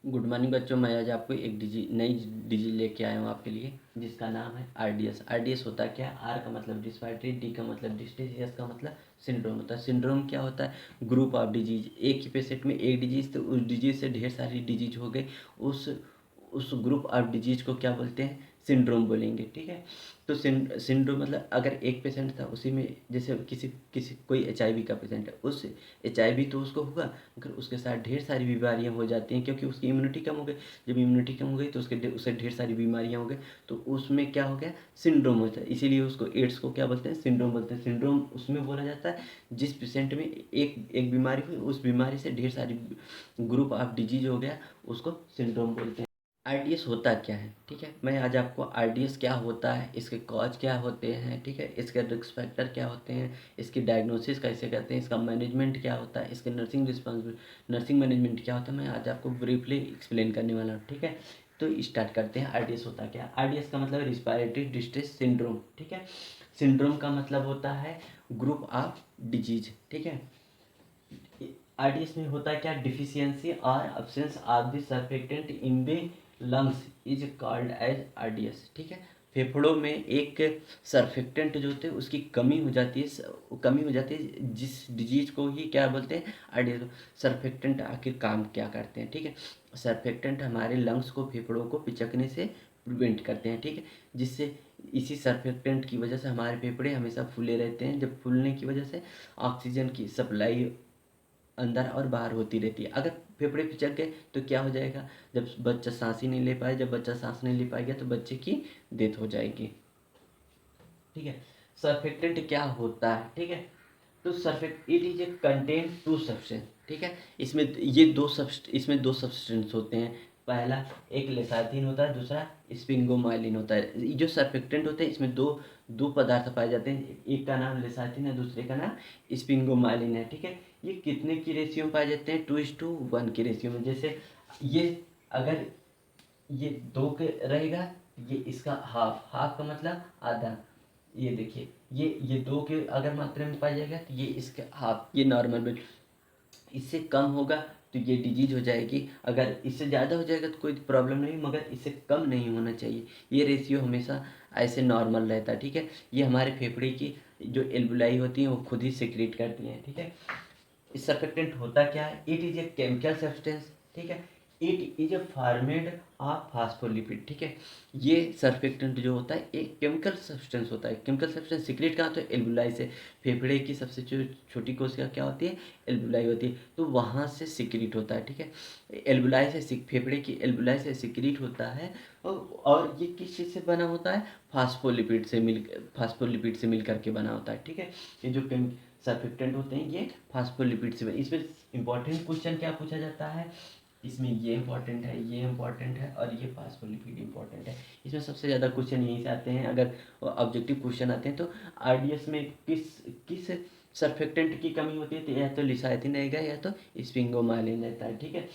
Good morning बच्चों। मैं आज आपको एक नई डिजी लेके आया हूँ आपके लिए, जिसका नाम है आरडीएस। आरडीएस होता क्या है? आर का मतलब डिस्पाइटरी, डी का मतलब डिस्ट्रेस, एस का मतलब सिंड्रोम होता है। सिंड्रोम क्या होता है? Group of disease. एक ही पेशेंट में एक डिजीज, तो उस डिजीज से ढेर सारी डिजीज हो गई। उस उस ग्रुप ऑफ डिजीज को क्या बोलते हैं? सिंड्रोम बोलेंगे। ठीक है। तो सिंड्रोम मतलब अगर एक पेशेंट था, उसी में जैसे किसी किसी कोई एचआईवी का पेशेंट है, उस एचआईवी तो उसको हुआ, मगर उसके साथ ढेर सारी बीमारियां हो जाती हैं, क्योंकि उसकी इम्यूनिटी कम हो गई। जब इम्यूनिटी कम हो गई तो उससे ढेर सारी बीमारियां हो गई, तो उसमें क्या हो गया? सिंड्रोम होता है। इसीलिए उसको एड्स को क्या बोलते हैं? सिंड्रोम बोलते हैं। सिंड्रोम उसमें बोला जाता है जिस पेशेंट में एक एक बीमारी हुई, उस बीमारी से ढेर सारी ग्रुप ऑफ डिजीज हो गया, उसको सिंड्रोम बोलते हैं। आरडीएस होता क्या है? ठीक है, मैं आज आपको आरडीएस क्या होता है, इसके कॉज क्या होते हैं, ठीक है, इसके रिस्क फैक्टर क्या होते हैं, इसकी डायग्नोसिस कैसे करते हैं, इसका मैनेजमेंट क्या होता है, इसके नर्सिंग मैनेजमेंट क्या होता है, मैं आज आपको ब्रीफली एक्सप्लेन करने वाला हूँ। ठीक है, तो स्टार्ट करते हैं। आरडीएस होता क्या है? आरडीएस का मतलब रिस्पायरेटरी डिस्ट्रेस सिंड्रोम। ठीक है, सिंड्रोम का मतलब होता है ग्रुप ऑफ डिजीज। ठीक है, आरडीएस में होता है क्या? डिफिशियंसी और absence of the surfactant in the lungs is called as RDS. ठीक है, फेफड़ों में एक सर्फेक्टेंट जो होते हैं उसकी कमी हो जाती है, जिस डिजीज को ही क्या बोलते हैं? आरडीएस। सर्फेक्टेंट आखिर काम क्या करते हैं? ठीक है, सर्फेक्टेंट हमारे लंग्स को, फेफड़ों को पिचकने से प्रिवेंट करते हैं। ठीक है, जिससे इसी सर्फेक्टेंट की वजह से हमारे फेफड़े हमेशा फूले रहते हैं। जब फूलने की वजह से ऑक्सीजन की सप्लाई अंदर और बाहर होती रहती है। अगर फेफड़े पिचक गए तो क्या हो जाएगा? जब बच्चा सांस ही नहीं ले पाए, जब बच्चा सांस नहीं ले पाएगा तो बच्चे की डेथ हो जाएगी। ठीक है, सर्फेक्टेंट क्या होता है? ठीक है, तो surfactant it is a contain two substance. ठीक है, इसमें दो सब्सटेंस होते हैं। पहला एक लेसाइथिन होता है, दूसरा स्पिंगोमाइलिन होता है। ये जो सर्फेक्टेंट होते हैं इसमें दो दो पदार्थ पाए जाते हैं, एक का नाम लेसाइथिन है, दूसरे का नाम स्पिंगोमाइलिन है। ठीक है, ये कितने की रेशियो में पाए जाते हैं? 2:1 की रेशियो में। जैसे ये अगर ये 2 के रहेगा, ये इसका हाफ, हाफ का मतलब आधा। ये देखिए, ये 2 के अगर मात्रा में पाया जाएगा तो ये इसका हाफ, ये नॉर्मल में। इससे कम होगा तो ये डिजीज हो जाएगी। अगर इससे ज़्यादा हो जाएगा तो कोई प्रॉब्लम नहीं, मगर इससे कम नहीं होना चाहिए। ये रेशियो हमेशा ऐसे नॉर्मल रहता है। ठीक है, ये हमारे फेफड़े की जो एल्वुलाई होती हैं वो खुद ही सिक्रीट करती हैं। ठीक है, सर्फेक्टेंट होता क्या है? It is a chemical substance. ठीक है, it is A formed of phospholipid. ठीक है, ये सर्फेक्टेंट जो होता है एक केमिकल सब्सटेंस होता है। केमिकल सब्सटेंस सीक्रेट कहाँ? तो एल्वुलाई से। फेफड़े की सबसे छोटी कोशिका क्या होती है? एल्वुलाई होती है, तो वहाँ से सीक्रेट होता है। ठीक है, फेफड़े की एल्वुलाई से सीक्रेट होता है। और ये किस चीज़ से बना होता है? फास्फोलिपिड से मिल करके बना होता है। ठीक है, ये जो सर्फेक्टेंट होते हैं ये फास्फोलिपिड से बने। इसमें इंपॉर्टेंट क्वेश्चन क्या पूछा जाता है? इसमें ये इंपॉर्टेंट है, ये इंपॉर्टेंट है, और ये फास्फोलिपिड इंपॉर्टेंट है। इसमें सबसे ज़्यादा क्वेश्चन यहीं से आते हैं। अगर ऑब्जेक्टिव क्वेश्चन आते हैं तो आरडीएस में किस किस सर्फेक्टेंट की कमी होती है? तो या तो लिसाइथिन रहेगा या तो स्पिंगोमाइलिन रहता है। ठीक है,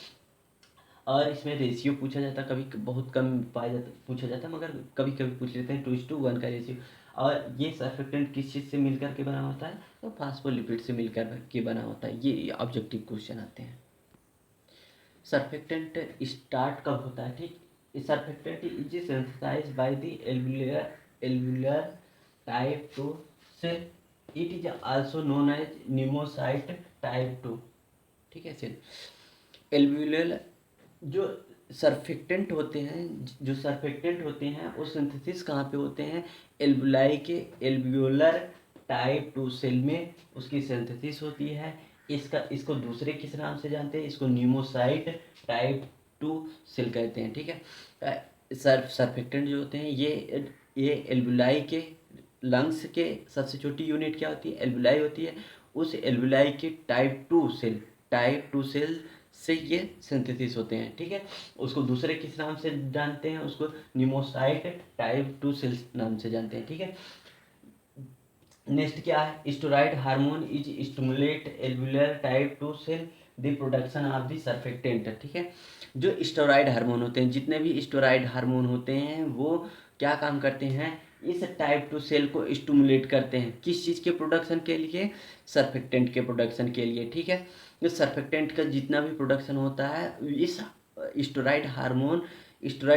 और इसमें रेशियो पूछा जाता है, कभी बहुत कम पाया जाता, पूछा जाता है, मगर कभी कभी पूछ लेते हैं 2:1 का रेशियो। और ये सर्फेक्टेंट किस चीज़ से मिलकर के बना होता है? तो फास्फोलिपिड से मिलकर के बना होता है। ये ऑब्जेक्टिव क्वेश्चन आते हैं। सर्फेक्टेंट स्टार्ट कब होता है? ठीक, surfactant is synthesized by the alveolar type 2 cell. It is also known as pneumocyte type 2। ठीक है, सेल एल्वुलर जो सर्फेक्टेंट होते हैं वो सिंथेसिस कहाँ पे होते हैं? एल्वुलाई के एल्वुलर टाइप 2 सेल में उसकी सिंथेसिस होती है। इसको दूसरे किस नाम से जानते हैं? इसको न्यूमोसाइट टाइप 2 सेल कहते हैं। ठीक है, सर्फेक्टेंट जो होते हैं ये एल्वुलाई के लंग्स के सबसे छोटी यूनिट क्या होती है? एल्वुलाई होती है। उस एल्वुलाई के टाइप 2 सेल से ये सिंथेसिस होते हैं। ठीक है, उसको दूसरे किस नाम से जानते हैं? उसको निमोसाइट टाइप 2 सेल्स नाम से जानते हैं। ठीक है, नेक्स्ट क्या है? Steroid hormone is stimulate alveolar type 2 cell the production of the surfactant. ठीक है, जो स्टेरॉइड हार्मोन होते हैं, जितने भी स्टेरॉइड हार्मोन होते हैं वो क्या काम करते हैं? इस टाइप 2 सेल को स्टिमुलेट करते हैं। किस चीज़ के प्रोडक्शन के लिए? सर्फेक्टेंट के प्रोडक्शन के लिए। ठीक है, जो सर्फेक्टेंट का जितना भी प्रोडक्शन होता है इस स्टेरॉइड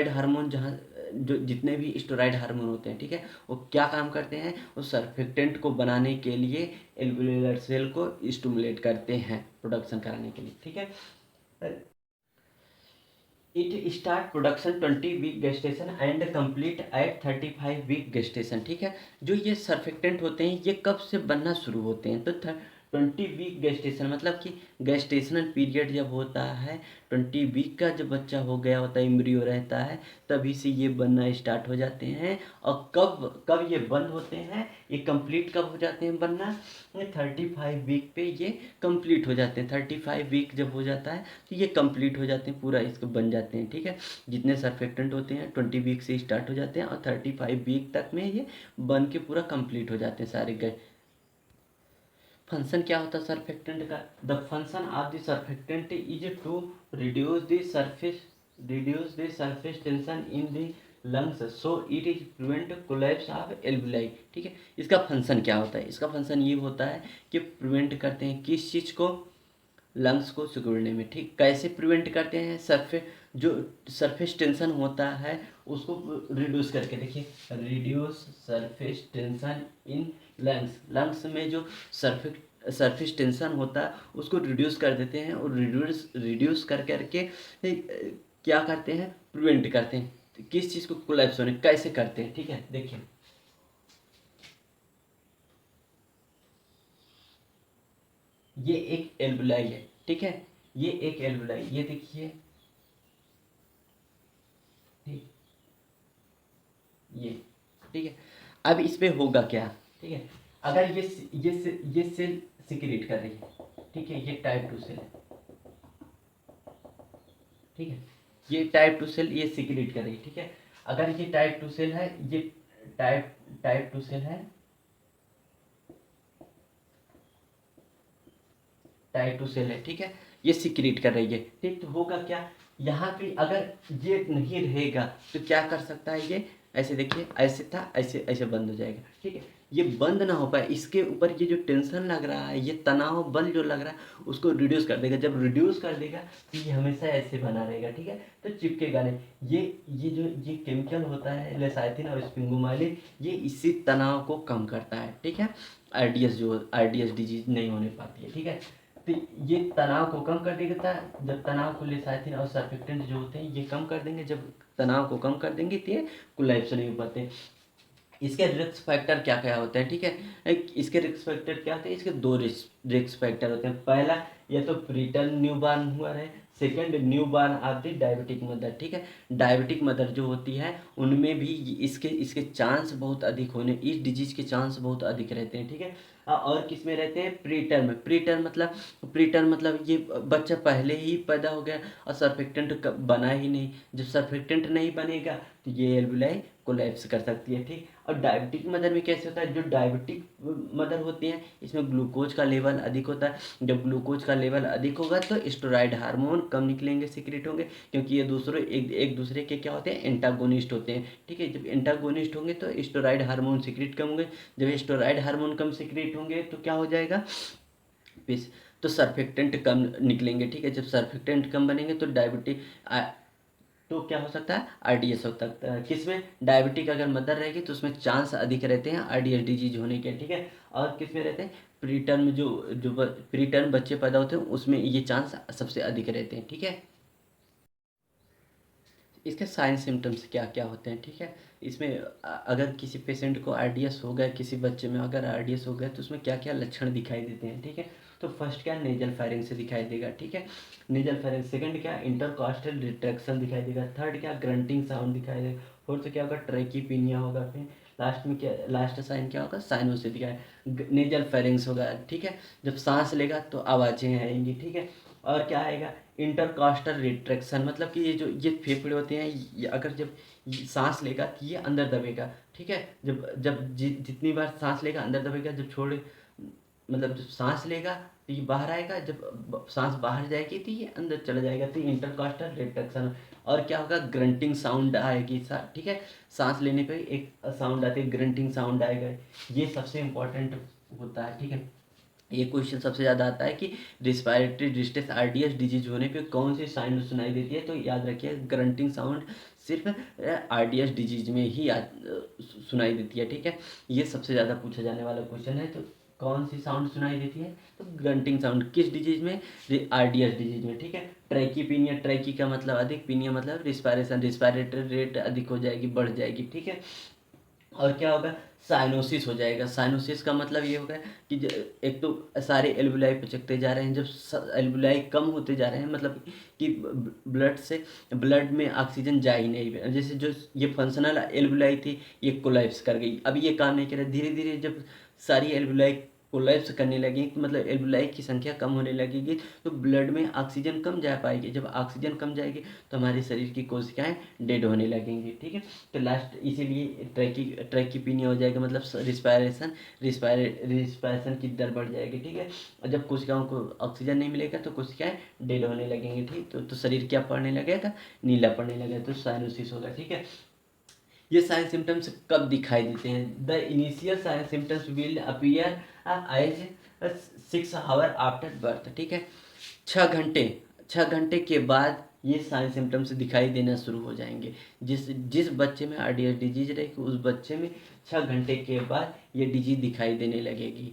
हार्मोन जहाँ जो जितने भी स्टेरॉइड हार्मोन होते हैं, ठीक है, वो क्या काम करते हैं, वो सर्फेक्टेंट को बनाने के लिए एल्वेओलर सेल को स्टिमुलेट करते हैं प्रोडक्शन कराने के लिए, ठीक है। It start production 20 week gestation and complete at 35 week gestation, ठीक है। जो ये सर्फेक्टेंट होते हैं ये कब से बनना शुरू होते हैं, तो 20 वीक गेस्टेशन मतलब कि गेस्टेशनल पीरियड जब होता है 20 वीक का, जब बच्चा हो गया होता है, एम्ब्रियो रहता है, तभी से ये बनना स्टार्ट हो जाते हैं। और कब कब ये बंद होते हैं, ये कंप्लीट कब हो जाते हैं बनना, 35 वीक पे ये कंप्लीट हो जाते हैं। 35 वीक जब हो जाता है तो ये कंप्लीट हो जाते हैं, पूरा इसको बन जाते हैं, ठीक है। जितने सर्फेक्टेंट होते हैं 20 वीक से स्टार्ट हो जाते हैं और 35 वीक तक में ये बन के पूरा कंप्लीट हो जाते हैं सारे गए। फंक्शन क्या होता है सर्फेक्टेंट का, the function of the surfactant is to reduce the surface tension in the lungs so it is prevent collapse of alveoli, ठीक है। इसका फंक्शन क्या होता है, इसका फंक्शन ये होता है कि प्रिवेंट करते हैं किस चीज़ को, लंग्स को सिकुड़ने में, ठीक। कैसे प्रिवेंट करते हैं, जो सरफेस टेंशन होता है उसको रिड्यूस करके, देखिए, reduce surface tension in lungs में जो सरफेस टेंशन होता है उसको रिड्यूस कर देते हैं, और रिड्यूस कर करके क्या करते हैं, प्रिवेंट करते हैं किस चीज़ को कोलैप्स होने, कैसे करते हैं, ठीक है। देखिए ये एक एल्वेलाई है, ठीक है, ये एक एल्वेलाई, ये देखिए, ठीक, ये, ठीक है। अब इस पे होगा क्या, ठीक है, अगर ये सेल सिक्रीट कर रही है, ठीक है, ये टाइप 2 सेल है, ठीक है, ये टाइप 2 सेल ये सिक्रीट कर रही है, ठीक है। अगर ये टाइप 2 सेल है, ये टाइप 2 सेल है, टाइप 2 सेल है, ठीक है, ये सिक्रीट कर रही है, ठीक। तो होगा क्या, यहाँ पे अगर ये नहीं रहेगा तो क्या कर सकता है, ये ऐसे देखिए, ऐसे था, ऐसे ऐसे बंद हो जाएगा, ठीक है। ये बंद ना हो पाए, इसके ऊपर ये जो टेंशन लग रहा है, ये तनाव बल जो लग रहा है उसको रिड्यूस कर देगा। जब रिड्यूस कर देगा तो ये हमेशा ऐसे बना रहेगा, ठीक है, तो चिपकेगा नहीं। ये केमिकल होता है लेसाइथिन और स्पिंगोमाइलिन, ये इसी तनाव को कम करता है, ठीक है। आरडीएस डिजीज नहीं होने पाती है, ठीक है। तो ये तनाव को कम कर देगा, जब तनाव को लेसाइथिन और सर्फेक्टेंट जो होते हैं ये कम कर देंगे, जब तनाव को कम कर देंगे तो ये कोलैप्स नहीं हो पाते। इसके रिस्क फैक्टर क्या क्या होते हैं, ठीक है, इसके रिस्क फैक्टर क्या होते हैं, इसके दो रिस्क फैक्टर होते हैं। पहला, ये तो प्रीटर्म न्यूबॉर्न हुआ है, second newborn of the diabetic mother, ठीक है। डायबिटिक मदर जो होती है उनमें भी इसके चांस बहुत अधिक होने, इस डिजीज के चांस बहुत अधिक रहते हैं, ठीक है। और किस में रहते हैं, प्रीटर्म मतलब ये बच्चा पहले ही पैदा हो गया और सर्फेक्टेंट बना ही नहीं। जब सर्फेक्टेंट नहीं बनेगा तो ये एल्वेलाई कोलैप्स कर सकती है, ठीक। और डायबिटिक मदर में कैसे होता है, जो डायबिटिक मदर होती हैं इसमें ग्लूकोज का लेवल अधिक होता है। जब ग्लूकोज का लेवल अधिक होगा तो स्टेरॉइड हार्मोन कम निकलेंगे, सीक्रेट होंगे, क्योंकि ये एक दूसरे के क्या होते हैं, एंटागोनिस्ट होते हैं, ठीक है। जब एंटागोनिस्ट होंगे तो स्टेरॉइड हार्मोन सीक्रेट कम होंगे, जब स्टेरॉइड हार्मोन कम सीक्रेट होंगे तो क्या हो जाएगा, तो सर्फेक्टेंट कम निकलेंगे, ठीक है। जब सर्फेक्टेंट कम बनेंगे तो तो क्या हो सकता है, आरडीएस हो सकता है। किसमें, डायबिटिक अगर मदर रहेगी तो उसमें चांस अधिक रहते हैं आरडीएस डिजीज होने के, ठीक है। और किसमें रहते हैं, प्रीटर्म प्रीटर्म बच्चे पैदा होते हैं उसमें ये चांस सबसे अधिक रहते हैं, ठीक है। इसके साइन सिम्टम्स क्या क्या होते हैं, ठीक है। इसमें अगर किसी पेशेंट को आरडीएस हो गया, किसी बच्चे में अगर आरडीएस हो गया तो उसमें क्या क्या लक्षण दिखाई देते हैं, ठीक है। तो फर्स्ट क्या, नेजल फायरिंग से दिखाई देगा, ठीक है, नेजल फायरिंग। सेकंड क्या, इंटरकॉस्टल रिट्रैक्शन दिखाई देगा। थर्ड क्या, ग्रंटिंग साउंड दिखाई देगा। फोर्थ क्या होगा, ट्रैकीपीनिया होगा। फिर लास्ट में क्या, लास्ट साइन क्या होगा, साइनोसिस दिखाएगा, नेजल फायरिंग्स होगा, ठीक है। जब सांस लेगा तो आवाज़ें आएंगी, ठीक है। और क्या आएगा, इंटरकॉस्टल रिट्रैक्शन, मतलब कि ये फेफड़े होते हैं, ये अगर जब ये सांस लेगा तो ये अंदर दबेगा, ठीक है। जितनी बार सांस लेगा अंदर दबेगा, जब छोड़े मतलब जब सांस लेगा तो ये बाहर आएगा, जब सांस बाहर जाएगी तो ये अंदर चला जाएगा, तो इंटरकॉस्टल रिट्रैक्शन। और क्या होगा, ग्रंटिंग साउंड आएगी, ठीक है। सांस लेने पे एक साउंड आती है, ग्रंटिंग साउंड आएगा, ये सबसे इम्पोर्टेंट होता है, ठीक है। ये क्वेश्चन सबसे ज़्यादा आता है कि रिस्पायरेटरी डिस्ट्रेस आरडीएस डिजीज होने पे कौन सी साउंड सुनाई देती है, तो याद रखिए ग्रंटिंग साउंड सिर्फ आरडीएस डिजीज में ही सुनाई देती है। ठीक है, ये सबसे ज़्यादा पूछा जाने वाला क्वेश्चन है। तो कौन सी साउंड सुनाई देती है, तो ग्रंटिंग साउंड किस डिजीज में, आरडीएस डिजीज में। ठीक है, ट्रैकीपीनिया, ट्रैकी का मतलब अधिक, पीनिया मतलब रिस्पायरेशन, रिस्पायरेटरी रेट अधिक हो जाएगी, बढ़ जाएगी। ठीक है, और क्या होगा, साइनोसिस हो जाएगा। साइनोसिस का मतलब ये होगा कि एक तो सारे एल्वुलाई पिचकते जा रहे हैं, जब एल्वुलाई कम होते जा रहे हैं मतलब कि ब्लड से, ब्लड में ऑक्सीजन जा ही नहीं, जैसे जो ये फंक्शनल एल्वुलाई थी ये कोलैप्स कर गई, अब ये काम नहीं कर रहा। धीरे धीरे जब सारी एल्वुलाई कोलैप्स करने लगेंगी, मतलब एल्वुलाई की संख्या कम होने लगेगी, तो ब्लड में ऑक्सीजन कम जा पाएगी। जब ऑक्सीजन कम जाएगी तो हमारे शरीर की कोशिकाएं डेड होने लगेंगी। ठीक है, तो लास्ट इसीलिए ट्रैकीपीनिया हो जाएगा, मतलब रिस्पायरेशन की दर बढ़ जाएगी। ठीक है, और जब कोशिकाओं को ऑक्सीजन नहीं मिलेगा तो कोशिकाएं डेड होने लगेंगी। ठीक, तो शरीर क्या पड़ने लगेगा, नीला पड़ने लगेगा, तो साइनोसिस होगा। ठीक है, ये साइन सिम्टम्स कब दिखाई देते हैं, the initial sign symptoms will appear as 6 hour after birth. ठीक है, 6 घंटे, 6 घंटे के बाद ये साइन सिम्टम्स दिखाई देना शुरू हो जाएंगे। जिस जिस बच्चे में आरडीएस डिजीज रहेगी उस बच्चे में 6 घंटे के बाद ये डिजीज दिखाई देने लगेगी।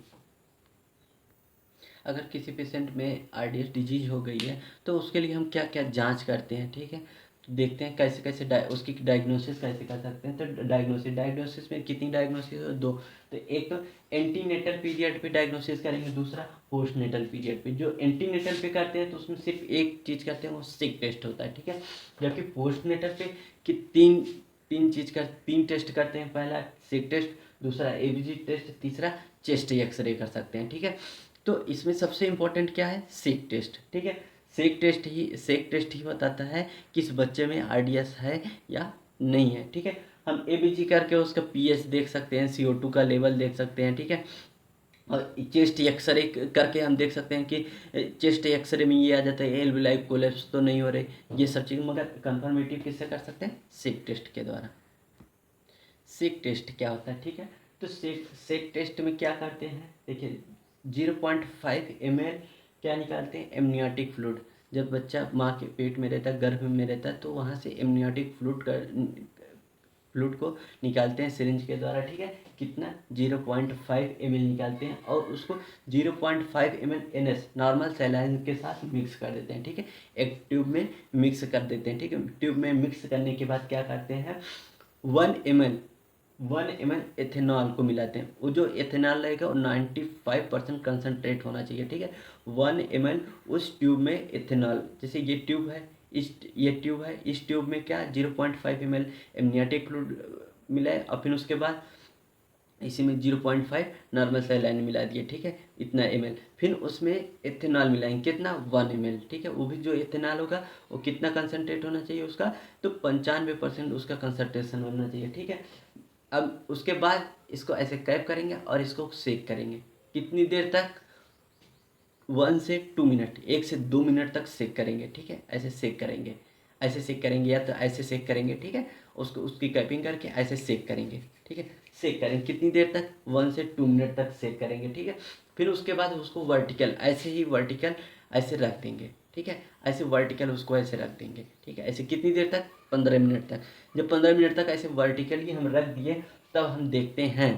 अगर किसी पेशेंट में आरडीएस डिजीज हो गई है तो उसके लिए हम क्या क्या जांच करते हैं। ठीक है, तो देखते हैं कैसे कैसे उसकी डायग्नोसिस कैसे कर सकते हैं। तो डायग्नोसिस में कितनी डायग्नोसिस है, दो। तो एक तो एंटीनेटल पीरियड पे डायग्नोसिस करेंगे, दूसरा पोस्टनेटल पीरियड पे। जो एंटीनेटल पे करते हैं तो उसमें सिर्फ एक चीज़ करते हैं, वो सिक टेस्ट होता है। ठीक है, जबकि पोस्टनेटल पे कि तीन टेस्ट करते हैं। पहला सिक टेस्ट, दूसरा एबीजी टेस्ट, तीसरा चेस्ट एक्सरे कर सकते हैं। ठीक है, तो इसमें सबसे इम्पोर्टेंट क्या है, सेक टेस्ट। ठीक है, सेक टेस्ट ही बताता है कि इस बच्चे में आरडीएस है या नहीं है। ठीक है, हम एबीजी करके उसका पीएच देख सकते हैं, CO2 का लेवल देख सकते हैं। ठीक है, और चेस्ट एक्सरे करके हम देख सकते हैं कि चेस्ट एक्सरे में ये आ जाता है एल्वुलाई कोलैप्स तो नहीं हो रही, ये सब चीज़। मगर कंफर्मेटिव किससे कर सकते हैं, सेक टेस्ट के द्वारा। सेक टेस्ट क्या होता है, ठीक है, तो सेक टेस्ट में क्या करते हैं, देखिए 0.5 ml क्या निकालते हैं, एमनियोटिक फ्लूइड। जब बच्चा माँ के पेट में रहता है, गर्भ में रहता है, तो वहाँ से एमनियोटिक फ्लूइड को निकालते हैं सिरिंज के द्वारा। ठीक है, कितना, 0.5 ml निकालते हैं और उसको 0.5 ml NS नॉर्मल सैलाइन के साथ मिक्स कर देते हैं। ठीक है, एक ट्यूब में मिक्स कर देते हैं। ठीक है, ट्यूब में मिक्स करने के बाद क्या करते हैं, 1 ml एथेनॉल को मिलाते हैं। वो जो एथेनॉल रहेगा वो 95% कंसनट्रेट होना चाहिए। ठीक है, 1 ml उस ट्यूब में एथेनॉल, जैसे ये ट्यूब है, इस ट्यूब में क्या 0.5 ml एमनियोटिक फ्लूइड मिला है, और फिर उसके बाद इसी में 0.5 नॉर्मल सैलाइन मिला दिए। ठीक है, इतना ml, फिर उसमें एथेनॉल मिलाएंगे, कितना, 1 ml। ठीक है, वो भी जो एथेनॉल होगा वो कितना कंसनट्रेट होना चाहिए उसका, तो 95% उसका कंसनट्रेशन होना चाहिए। ठीक है, अब उसके बाद इसको ऐसे कैप करेंगे और इसको सेक करेंगे, कितनी देर तक, 1 से 2 मिनट, 1 से 2 मिनट तक सेक करेंगे। ठीक है, ऐसे सेक करेंगे, ऐसे सेक करेंगे या तो ऐसे सेक करेंगे। ठीक है, उसको उसकी कैपिंग करके ऐसे सेक करेंगे। ठीक है, सेक करेंगे कितनी देर तक, 1 से 2 मिनट तक सेक करेंगे। ठीक है, फिर उसके बाद उसको वर्टिकल, ऐसे ही वर्टिकल ऐसे रख देंगे। ठीक है, ऐसे वर्टिकल उसको ऐसे रख देंगे। ठीक है, ऐसे कितनी देर तक, 15 मिनट तक। जब 15 मिनट तक ऐसे वर्टिकली हम रख दिए, तब हम देखते हैं,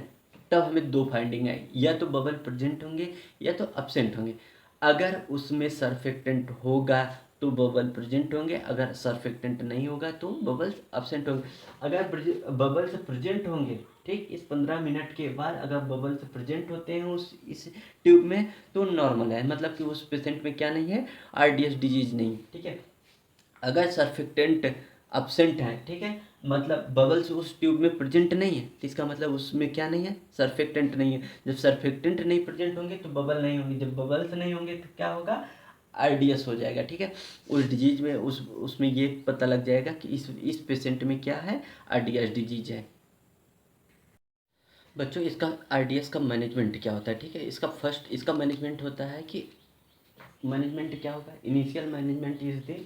तब हमें दो फाइंडिंग आई, या तो बबल प्रेजेंट होंगे या तो अब्सेंट होंगे। अगर उसमें सरफेक्टेंट होगा तो बबल प्रेजेंट होंगे, अगर सरफेक्टेंट नहीं होगा तो बबल्स अब्सेंट होंगे। अगर बबल्स प्रेजेंट होंगे, ठीक, इस 15 मिनट के बाद अगर बबल्स प्रेजेंट होते हैं इस ट्यूब में, तो नॉर्मल है, मतलब कि उस पेशेंट में क्या नहीं है, आरडीएस डिजीज नहीं। ठीक है, अगर सर्फिक्टेंट अब्सेंट है, ठीक है, मतलब बबल्स उस ट्यूब में प्रेजेंट नहीं है, तो इसका मतलब उसमें क्या नहीं है, सर्फेक्टेंट नहीं है। जब सर्फेक्टेंट नहीं प्रेजेंट होंगे तो बबल नहीं होंगे, जब बबल्स नहीं होंगे तो क्या होगा, आरडीएस हो जाएगा। ठीक है, उस डिजीज में उसमें ये पता लग जाएगा कि इस पेशेंट में क्या है, आरडीएस डिजीज है। बच्चों, इसका आरडीएस का मैनेजमेंट क्या होता है, ठीक है, इसका मैनेजमेंट होता है कि मैनेजमेंट क्या होगा, initial management is the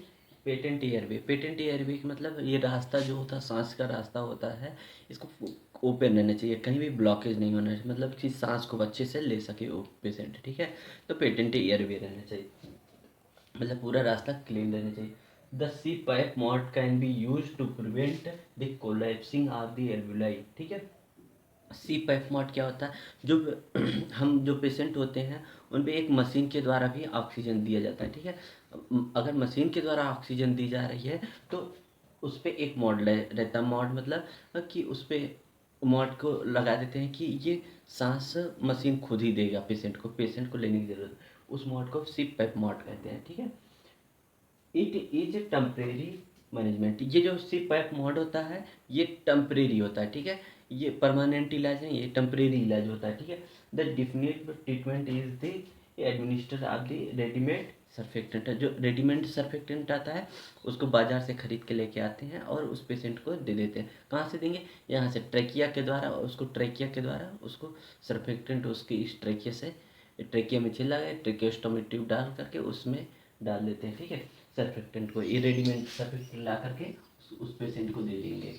patent airway. Patent airway का मतलब ये रास्ता जो होता है, सांस का रास्ता होता है, इसको ओपन रहना चाहिए, कहीं भी ब्लॉकेज नहीं होना चाहिए, मतलब कि सांस को अच्छे से ले सके वो पेशेंट, ठीक है। तो पेटेंट एयरवे रहना चाहिए, मतलब पूरा रास्ता क्लीन रहना चाहिए। The CPAP mode can be use to prevent the collapsing of the alveoli, ठीक है। सी पाइप मॉड क्या होता है, जो हम जो पेशेंट होते हैं उन पे एक मशीन के द्वारा भी ऑक्सीजन दिया जाता है, ठीक है। अगर मशीन के द्वारा ऑक्सीजन दी जा रही है तो उस पर एक मॉड रहता है। मॉड मतलब कि उस पर मॉड को लगा देते हैं कि ये सांस मशीन खुद ही देगा पेशेंट को लेने की जरूरत, उस मॉड को सी पाइप मॉड कहते हैं, ठीक है। इट इज टेम्परेरी मैनेजमेंट, ये जो सी पैप मोड होता है ये टेम्परेरी होता है, ठीक है। ये परमानेंट इलाज नहीं, ये टेम्परेरी इलाज होता है, ठीक है। The definite treatment is the administer of the readymade surfactant, जो रेडीमेड सर्फेक्टेंट आता है उसको बाजार से खरीद के लेके आते हैं और उस पेशेंट को दे देते हैं। कहाँ से देंगे, यहाँ से ट्रेकिया के द्वारा, उसको ट्रेकिया के द्वारा उसको सर्फेक्टेंट उसकी इस ट्रेकिया से, ट्रेकिया में चिल्ला गया, ट्रेकियोस्टोमी ट्यूब डाल करके उसमें डाल देते हैं, ठीक है। सर्फेक्टेंट को ये रेडीमेड सर्फेक्टेंट ला करके उस पेशेंट को दे देंगे।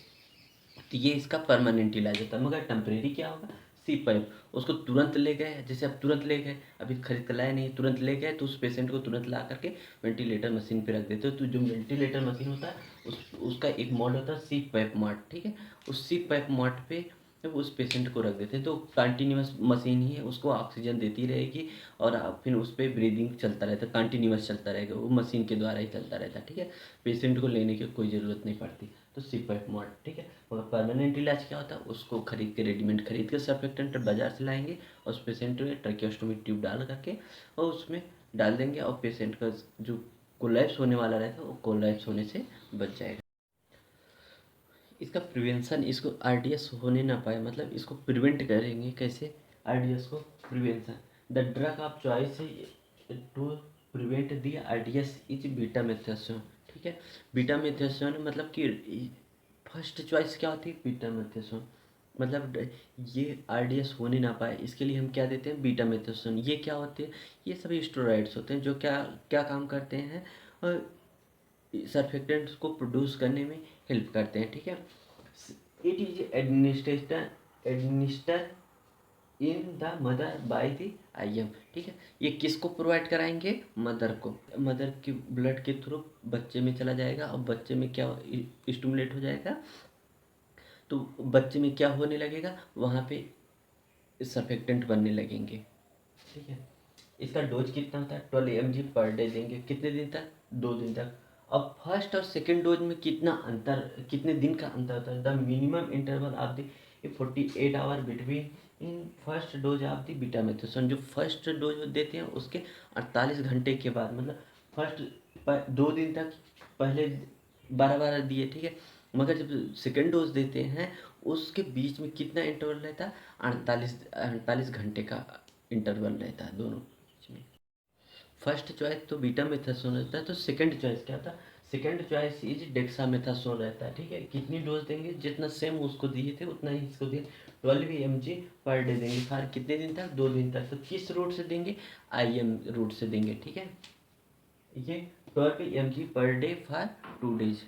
तो ये इसका परमानेंट इलाज होता है। मगर टेम्परेरी क्या होगा, सी पाइप, उसको तुरंत ले गए, जैसे अब तुरंत ले गए, अभी खरीद कर लाए नहीं, तुरंत ले गए तो उस पेशेंट को तुरंत ला करके वेंटिलेटर मशीन पे रख देते हो। तो जो वेंटिलेटर मशीन होता है उसका एक मॉड होता है सी पाइप मॉड, ठीक है। उस सी पाइप मॉड पे जब उस पेशेंट को रख देते हैं तो कंटिन्यूस मशीन ही है, उसको ऑक्सीजन देती रहेगी और फिर उस पर ब्रीदिंग चलता रहता है, कंटिन्यूस चलता रहेगा, वो मशीन के द्वारा ही चलता रहता है, ठीक है। पेशेंट को लेने की कोई ज़रूरत नहीं पड़ती। तो सी पाइप मॉड, ठीक है। मगर परमानेंट इलाज क्या होता है, उसको खरीद के रेडीमेड खरीद के सर्फेक्टेंट बाजार से लाएंगे और उस पेशेंट में ट्रैकियोस्टोमी ट्यूब डाल करके और उसमें डाल देंगे और पेशेंट का जो कोलैप्स होने वाला रहता है वो कोलैप्स होने से बच जाएगा। इसका प्रिवेंशन, इसको आरडीएस होने ना पाए, मतलब इसको प्रिवेंट करेंगे कैसे, आरडीएस को prevention. The drug of choice to prevent the RDS is betamethasone, ठीक है। बीटामेथासोन मतलब कि फर्स्ट चॉइस क्या होती है, बीटामेथासोन, मतलब ये आरडीएस होने ना पाए इसके लिए हम क्या देते हैं, बीटामेथासोन। ये क्या होते हैं, ये सभी स्टेरॉइड्स होते हैं जो क्या क्या काम करते हैं, सर्फेक्टेंट्स को प्रोड्यूस करने में हेल्प करते हैं, ठीक है। It is administer in the mother by the IM, ठीक है। ये किसको प्रोवाइड कराएंगे, मदर को, मदर की ब्लड के थ्रू बच्चे में चला जाएगा और बच्चे में क्या स्टिमुलेट हो जाएगा, तो बच्चे में क्या होने लगेगा, वहाँ पे सर्फेक्टेंट बनने लगेंगे, ठीक है। इसका डोज कितना होता है, 12 mg पर डे देंगे, कितने दिन तक, 2 दिन तक। अब फर्स्ट और सेकेंड डोज में कितना अंतर, कितने दिन का अंतर होता है, the minimum interval of the 48 hour between in first dose of the betamethasone, जो फर्स्ट डोज देते हैं उसके 48 घंटे के बाद, मतलब फर्स्ट 2 दिन तक पहले 12 12 दिए, ठीक है। मगर जब सेकेंड डोज देते हैं उसके बीच में कितना इंटरवल रहता है, 48 घंटे का इंटरवल रहता है दोनों बीच में। फर्स्ट चॉइस तो बीटामेथासोन रहता है, तो सेकंड चॉइस क्या था, सेकंड चॉइस इज डेक्सामेथासोन रहता है, ठीक है। कितनी डोज देंगे, जितना सेम उसको दिए थे उतना ही इसको दिए, 12 mg पर डे देंगे, फॉर कितने दिन तक, 2 दिन तक। तो किस रूट से देंगे, आईएम रूट से देंगे, ठीक है। ये 12 mg per day for 2 days,